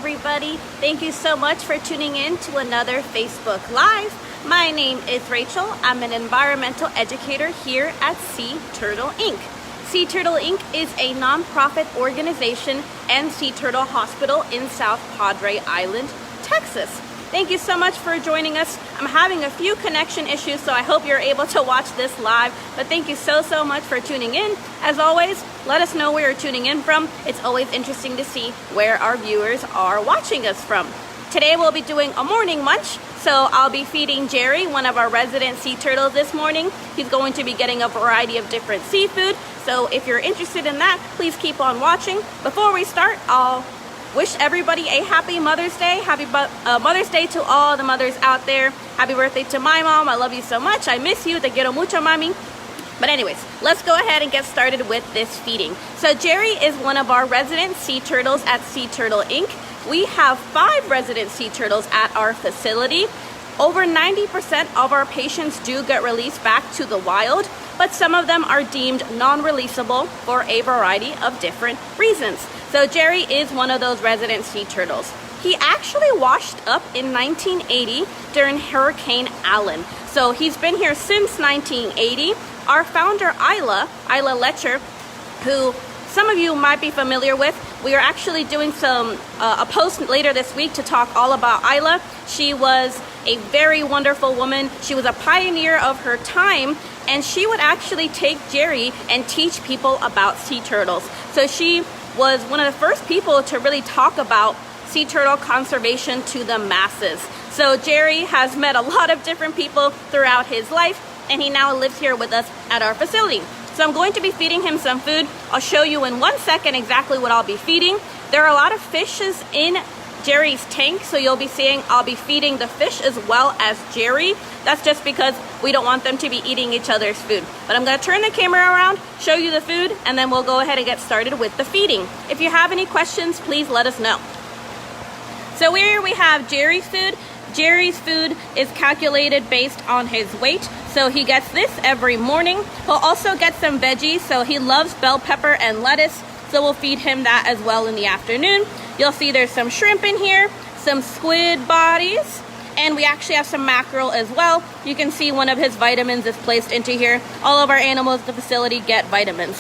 everybody. Thank you so much for tuning in to another Facebook Live. My name is Rachel. I'm an environmental educator here at Sea Turtle Inc. Sea Turtle Inc. is a nonprofit organization and sea turtle hospital in South Padre Island, Texas. Thank you so much for joining us. I'm having a few connection issues, so I hope you're able to watch this live. But thank you so much for tuning in. As always, let us know where you're tuning in from. It's always interesting to see where our viewers are watching us from. Today we'll be doing a morning munch. So I'll be feeding Jerry, one of our resident sea turtles, this morning. He's going to be getting a variety of different seafood. So if you're interested in that, please keep on watching. Before we start, I'll wish everybody a happy Mother's Day. Happy Mother's Day to all the mothers out there. Happy birthday to my mom. I love you so much. I miss you. Te quiero mucho, mami. But anyways, let's go ahead and get started with this feeding. So Jerry is one of our resident sea turtles at Sea Turtle Inc. We have 5 resident sea turtles at our facility. Over 90% of our patients do get released back to the wild, but some of them are deemed non-releasable for a variety of different reasons. So Jerry is one of those resident sea turtles. He actually washed up in 1980 during Hurricane Allen. So he's been here since 1980. Our founder, Isla Letcher, who some of you might be familiar with, we are actually doing a post later this week to talk all about Isla. She was a very wonderful woman. She was a pioneer of her time, and she would actually take Jerry and teach people about sea turtles. So she was one of the first people to really talk about sea turtle conservation to the masses. So Jerry has met a lot of different people throughout his life, and he now lives here with us at our facility. So I'm going to be feeding him some food. I'll show you in 1 second exactly what I'll be feeding. There are a lot of fishes in Jerry's tank, so you'll be seeing I'll be feeding the fish as well as Jerry. That's just because we don't want them to be eating each other's food. But I'm going to turn the camera around, show you the food, and then we'll go ahead and get started with the feeding. If you have any questions, please let us know. So here we have Jerry's food. Jerry's food is calculated based on his weight, so he gets this every morning. He'll also get some veggies, so he loves bell pepper and lettuce, so we'll feed him that as well in the afternoon. You'll see there's some shrimp in here, some squid bodies, and we actually have some mackerel as well. You can see one of his vitamins is placed into here. All of our animals at the facility get vitamins.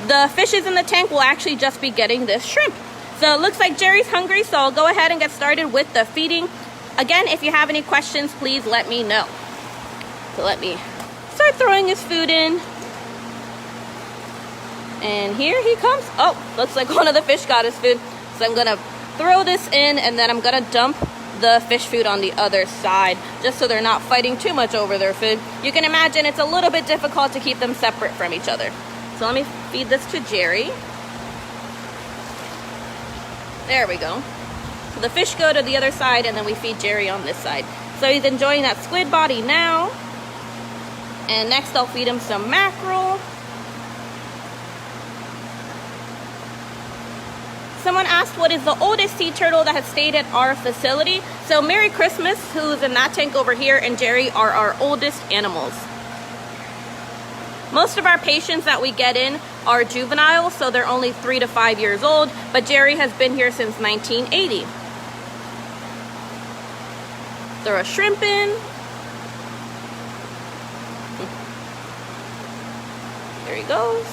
The fishes in the tank will actually just be getting this shrimp. So it looks like Jerry's hungry, so I'll go ahead and get started with the feeding. Again, if you have any questions, please let me know. So let me start throwing his food in. And here he comes. Oh, looks like one of the fish got his food. So I'm gonna throw this in, and then I'm gonna dump the fish food on the other side, just so they're not fighting too much over their food. You can imagine it's a little bit difficult to keep them separate from each other. So let me feed this to Jerry. There we go. So the fish go to the other side, and then we feed Jerry on this side. So he's enjoying that squid body now. And next I'll feed him some mackerel. Someone asked what is the oldest sea turtle that has stayed at our facility. So Merry Christmas, who's in that tank over here, and Jerry are our oldest animals. Most of our patients that we get in are juvenile, so they're only 3 to 5 years old, but Jerry has been here since 1980. Throw a shrimp in. There he goes.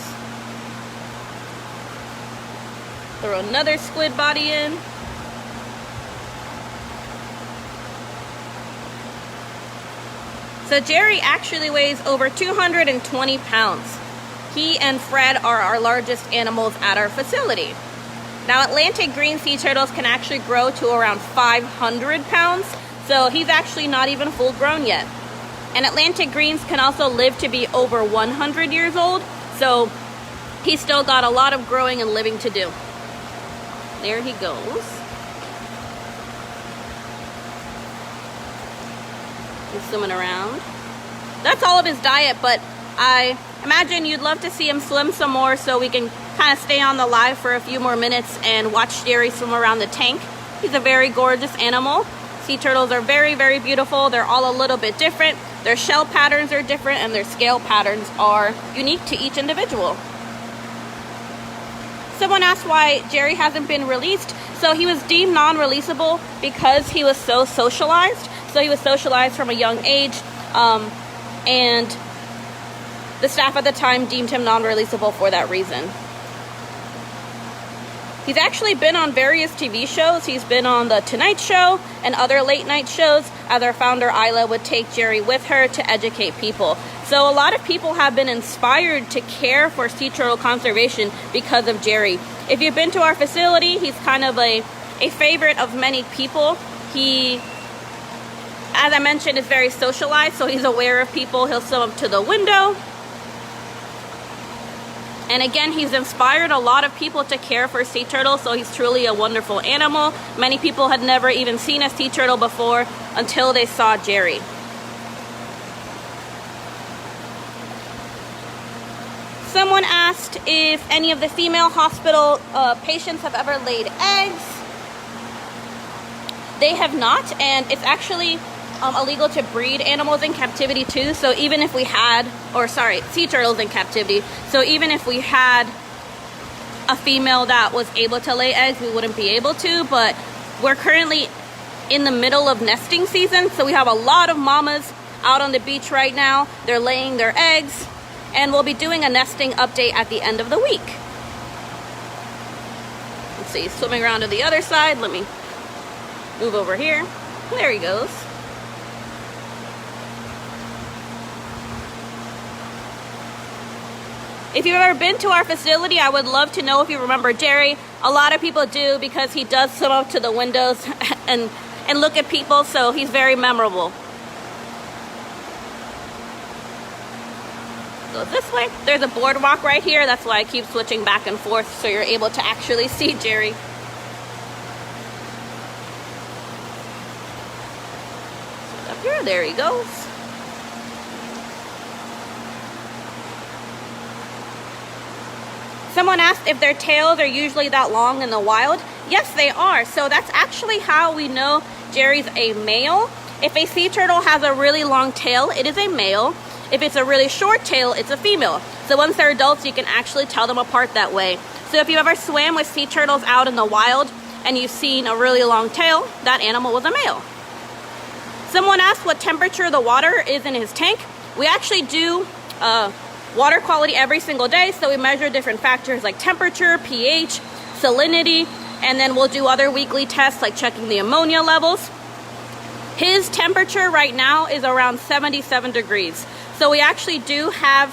Throw another squid body in. So Jerry actually weighs over 220 pounds. He and Fred are our largest animals at our facility. Now, Atlantic green sea turtles can actually grow to around 500 pounds, so he's actually not even full grown yet. And Atlantic greens can also live to be over 100 years old, so he's still got a lot of growing and living to do. There he goes. He's swimming around. That's all of his diet, but I imagine you'd love to see him swim some more, so we can kind of stay on the live for a few more minutes and watch Jerry swim around the tank. He's a very gorgeous animal. Sea turtles are very, very beautiful. They're all a little bit different. Their shell patterns are different, and their scale patterns are unique to each individual. Someone asked why Jerry hasn't been released. So he was deemed non-releasable because he was so socialized. So he was socialized from a young age, and the staff at the time deemed him non-releasable for that reason. He's actually been on various TV shows. He's been on The Tonight Show and other late night shows, as our founder Isla would take Jerry with her to educate people. So a lot of people have been inspired to care for sea turtle conservation because of Jerry. If you've been to our facility, he's kind of a favorite of many people. He, as I mentioned, is very socialized, so he's aware of people. He'll swim up to the window. And again, he's inspired a lot of people to care for sea turtles, so he's truly a wonderful animal. Many people had never even seen a sea turtle before until they saw Jerry. Someone asked if any of the female hospital patients have ever laid eggs. They have not, and it's actually illegal to breed animals in captivity too. So even if we had, sea turtles in captivity. So even if we had a female that was able to lay eggs, we wouldn't be able to. But we're currently in the middle of nesting season, so we have a lot of mamas out on the beach right now. They're laying their eggs, and we'll be doing a nesting update at the end of the week. Let's see, swimming around to the other side. Let me move over here. There he goes. If you've ever been to our facility, I would love to know if you remember Jerry. A lot of people do, because he does swim up to the windows and look at people, so he's very memorable. Go this way. There's a boardwalk right here. That's why I keep switching back and forth, so you're able to actually see Jerry. So up here, there he goes. Someone asked if their tails are usually that long in the wild. Yes, they are. So that's actually how we know Jerry's a male. If a sea turtle has a really long tail, it is a male. If it's a really short tail, it's a female. So once they're adults, you can actually tell them apart that way. So if you ever swam with sea turtles out in the wild and you've seen a really long tail, that animal was a male. Someone asked what temperature the water is in his tank. We actually do water quality every single day, so we measure different factors like temperature, pH, salinity, and then we'll do other weekly tests like checking the ammonia levels. His temperature right now is around 77 degrees. So we actually do have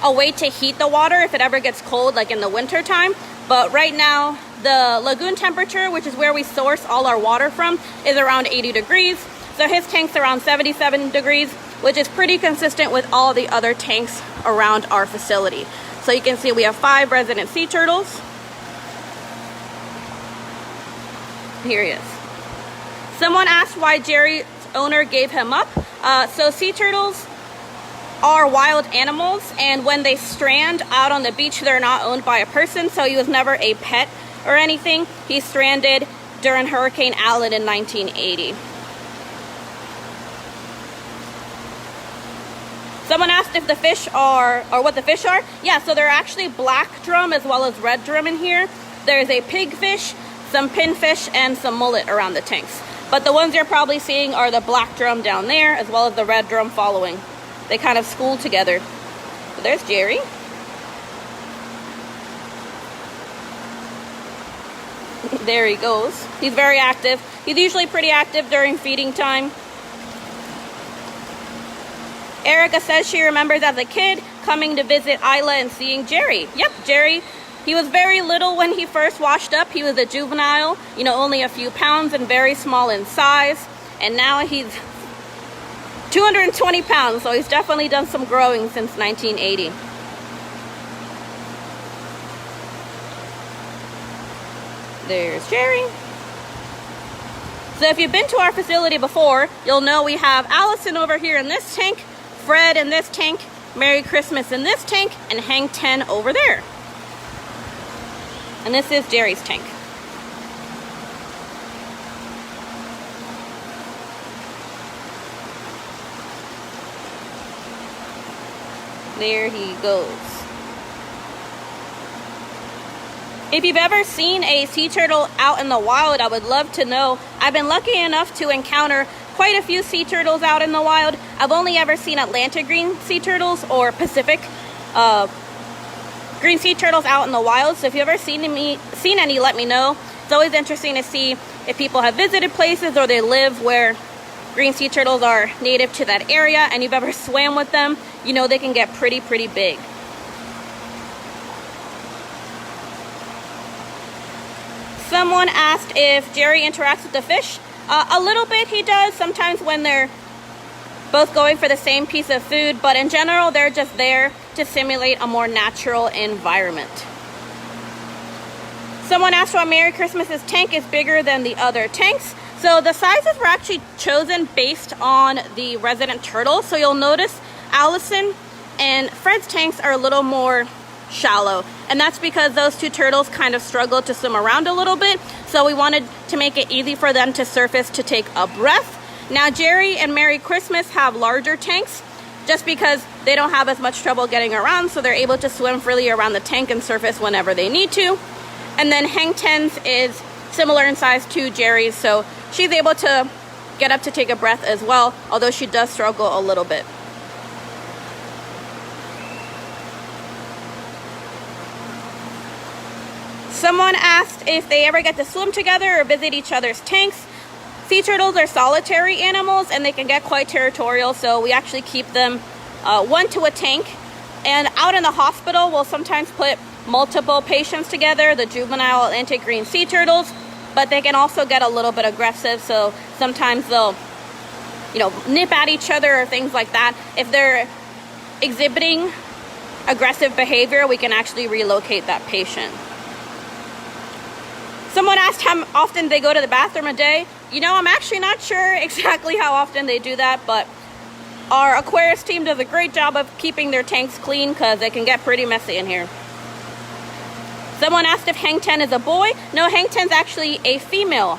a way to heat the water if it ever gets cold, like in the winter time. But right now, the lagoon temperature, which is where we source all our water from, is around 80 degrees. So his tank's around 77 degrees, which is pretty consistent with all the other tanks around our facility. So you can see we have 5 resident sea turtles. Here he is. Someone asked why Jerry's owner gave him up. So sea turtles are wild animals, and when they strand out on the beach, they're not owned by a person, so he was never a pet or anything. He stranded during Hurricane Allen in 1980. Someone asked if the fish are, or what the fish are. Yeah, so there are actually black drum as well as red drum in here. There's a pigfish, some pinfish, and some mullet around the tanks. But the ones you're probably seeing are the black drum down there, as well as the red drum following. They kind of school together. So there's Jerry. There he goes. He's very active. He's usually pretty active during feeding time. Erica says she remembers as a kid coming to visit Isla and seeing Jerry. Yep, Jerry. He was very little when he first washed up. He was a juvenile, only a few pounds and very small in size. And now he's 220 pounds, so he's definitely done some growing since 1980. There's Jerry. So if you've been to our facility before, you'll know we have Allison over here in this tank, Fred in this tank, Merry Christmas in this tank, and Hang 10 over there. And this is Jerry's tank. There he goes. If you've ever seen a sea turtle out in the wild, I would love to know. I've been lucky enough to encounter quite a few sea turtles out in the wild. I've only ever seen Atlantic green sea turtles or Pacific green sea turtles out in the wild. So if you've ever seen any, let me know. It's always interesting to see if people have visited places or they live where green sea turtles are native to that area and you've ever swam with them. You know they can get pretty big. Someone asked if Jerry interacts with the fish. A little bit he does, sometimes when they're both going for the same piece of food, but in general they're just there to simulate a more natural environment. Someone asked why Merry Christmas's tank is bigger than the other tanks. So the sizes were actually chosen based on the resident turtle. So you'll notice Allison and Fred's tanks are a little more shallow, and that's because those two turtles kind of struggled to swim around a little bit, so we wanted to make it easy for them to surface to take a breath. Now Jerry and Merry Christmas have larger tanks just because they don't have as much trouble getting around, so they're able to swim freely around the tank and surface whenever they need to. And then Hang Ten's is similar in size to Jerry's, so she's able to get up to take a breath as well, although she does struggle a little bit. Someone asked if they ever get to swim together or visit each other's tanks. Sea turtles are solitary animals and they can get quite territorial, so we actually keep them one to a tank. And out in the hospital, we'll sometimes put multiple patients together, the juvenile Atlantic green sea turtles, but they can also get a little bit aggressive, so sometimes they'll, nip at each other or things like that. If they're exhibiting aggressive behavior, we can actually relocate that patient. Someone asked how often they go to the bathroom a day. I'm actually not sure exactly how often they do that, but our aquarius team does a great job of keeping their tanks clean because they can get pretty messy in here. Someone asked if Hang Ten is a boy. No, Hang Ten's actually a female.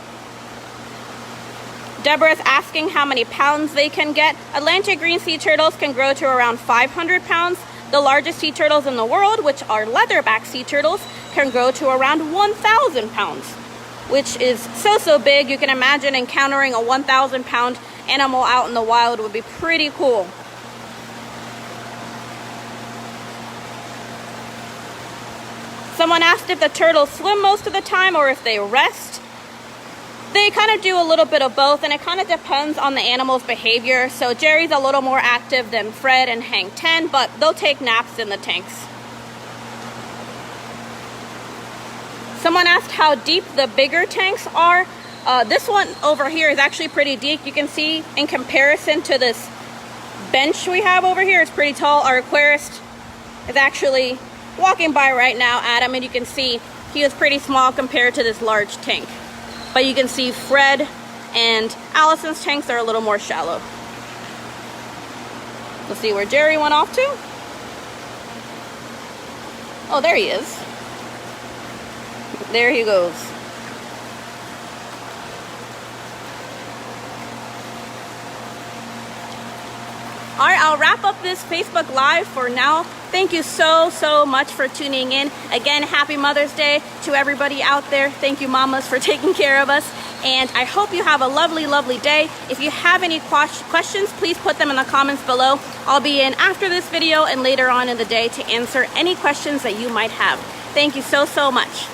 Deborah's asking how many pounds they can get. Atlantic green sea turtles can grow to around 500 pounds. The largest sea turtles in the world, which are leatherback sea turtles, can grow to around 1,000 pounds, which is so big. You can imagine encountering a 1,000 pound animal out in the wild would be pretty cool. Someone asked if the turtles swim most of the time or if they rest. They kind of do a little bit of both, and it kind of depends on the animal's behavior. So Jerry's a little more active than Fred and Hang Ten, but they'll take naps in the tanks. Someone asked how deep the bigger tanks are. This one over here is actually pretty deep. You can see in comparison to this bench we have over here, it's pretty tall. Our aquarist is actually walking by right now, Adam, and you can see he is pretty small compared to this large tank. But you can see Fred and Allison's tanks are a little more shallow. Let's see where Jerry went off to. Oh, there he is. There he goes. All right, I'll wrap up this Facebook Live for now. Thank you so much for tuning in. Again, happy Mother's Day to everybody out there. Thank you, mamas, for taking care of us. And I hope you have a lovely day. If you have any questions, please put them in the comments below. I'll be in after this video and later on in the day to answer any questions that you might have. Thank you so much.